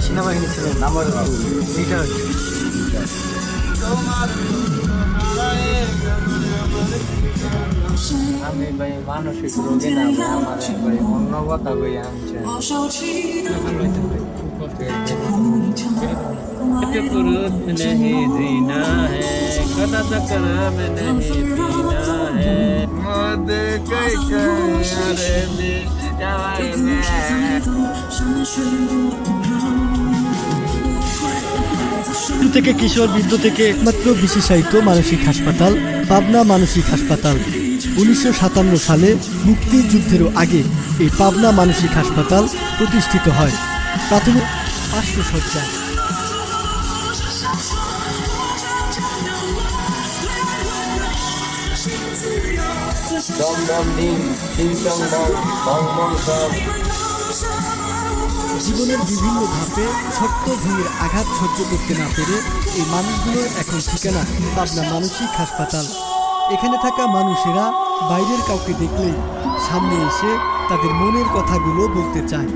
সেনাবাহিনী ছিলেন আমার রিটায়ার্ড। আমি ভাই মানসিক রোগী না ভাই, আমার ভাই অন্য কথা ভাই আনছে नहीं जीना है कदा चक्कर में नहीं पीना है मद कई करे শিশু থেকে কিশোর, বৃদ্ধ থেকে একমাত্র বিশেষায়িত মানসিক হাসপাতাল পাবনা মানসিক হাসপাতাল। 1957 সালে মুক্তিযুদ্ধেরও আগে এই পাবনা মানসিক হাসপাতাল প্রতিষ্ঠিত হয়। প্রাথমিক 500 শয্যা। জীবনের বিভিন্ন ধাপে ছোট্ট ভূমির আঘাত সহ্য করতে না পেরে এই মানুষগুলোর এখন ঠিকানা পাবনা মানসিক হাসপাতাল। এখানে থাকা মানুষেরা বাইরের কাউকে দেখলেই সামনে এসে তাদের মনের কথাগুলো বলতে চায়।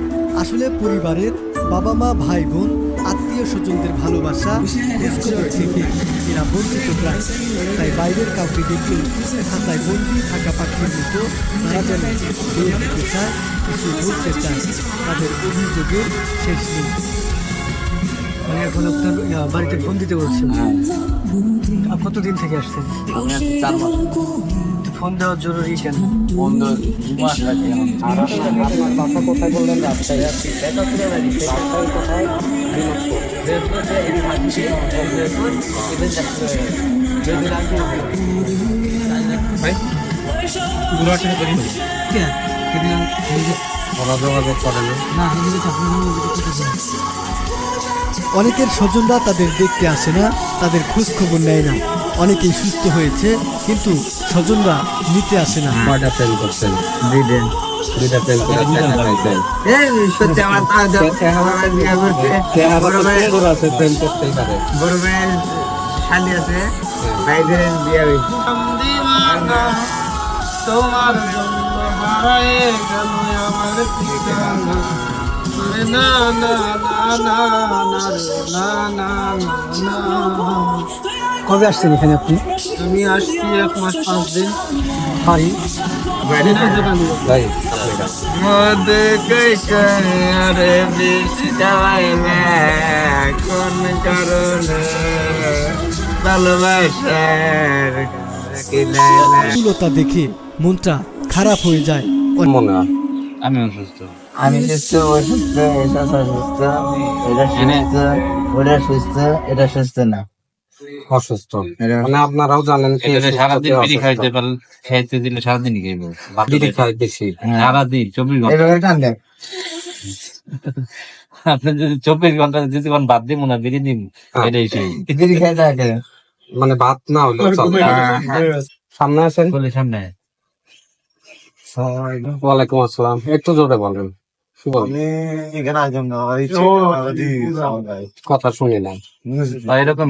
আসলে পরিবারের বাবা মা, ভাই বোন, আত্মীয় স্বজনদের ভালোবাসা খোঁজখবর থেকে এরা বঞ্চিত প্রায়। তাই বাইরের কাউকে দেখলে খাতায় বন্দি থাকা পাখির মতো তারা যেন বের হতে চায়, কিছু বলতে চায়। তাদের অভিযোগের শেষ নেই। মানে এখন আপনার বাড়িতে বন্দিতে বলছেন, কতদিন থেকে আসছেন? আমি আজকে 4 মাস ফোন দেওয়া জরুরি কেন? বন্ধ 2 মাস লাগে। আর আপনার বাসা কোথায় বললেন? রাজশাহী। রাজশাহী কোথায়? भाई पूरा टेन करी যোগাযোগ করে না। অনেকের স্বজনরা তাদের দেখতে আসে না, তাদের খোঁজ খবর নেয় না। অনেকেই সুস্থ হয়েছে কিন্তু স্বজনরা নিতে আসে না। কয়টা ফেল করছেন? দুইটা ফেল করে সত্যি আমার ফেল করতেই পারে। বড় ভাইয়ের শালি আছে, ভাইদের বিয়ে হয়েছে। তোমার জন্য হারায়ে গেল আমার ঠিকানা। না না না না না না না। কবে আসছেন এখানে আপনি? আমি আসছি 1 মাস 5 দিন। বাড়ি ভাই মদ কই করে বিষ্টাই না কোন কারণে ভালোবাসার স্থূলতা দেখে মনটা খারাপ হয়ে যায়। মনে হয় আমি অসুস্থ। আমি সুস্থ, ওই সুস্থ, এটা সুস্থ, এটা সুস্থ, ওটা সুস্থ, এটা সুস্থ না। অসুস্থ মানে আপনারাও জানেন কি সারাদিন বিড়ি খাইতে দিলে সারাদিনই খাইব। বিড়ি খাই বেশি সারাদিন 24 ঘন্টা। এইভাবে টান দেন। আপনি যদি 24 ঘন্টা যদি কোন বাদ দিব না বিড়ি দিন এটাই সেই বিড়ি খাই থাকে মানে ভাত না হলে সামনে আছেন বলে সামনে। ওয়ালাইকুম আসসালাম। একটু জোরে বলেন। কথা শুনি না এরকম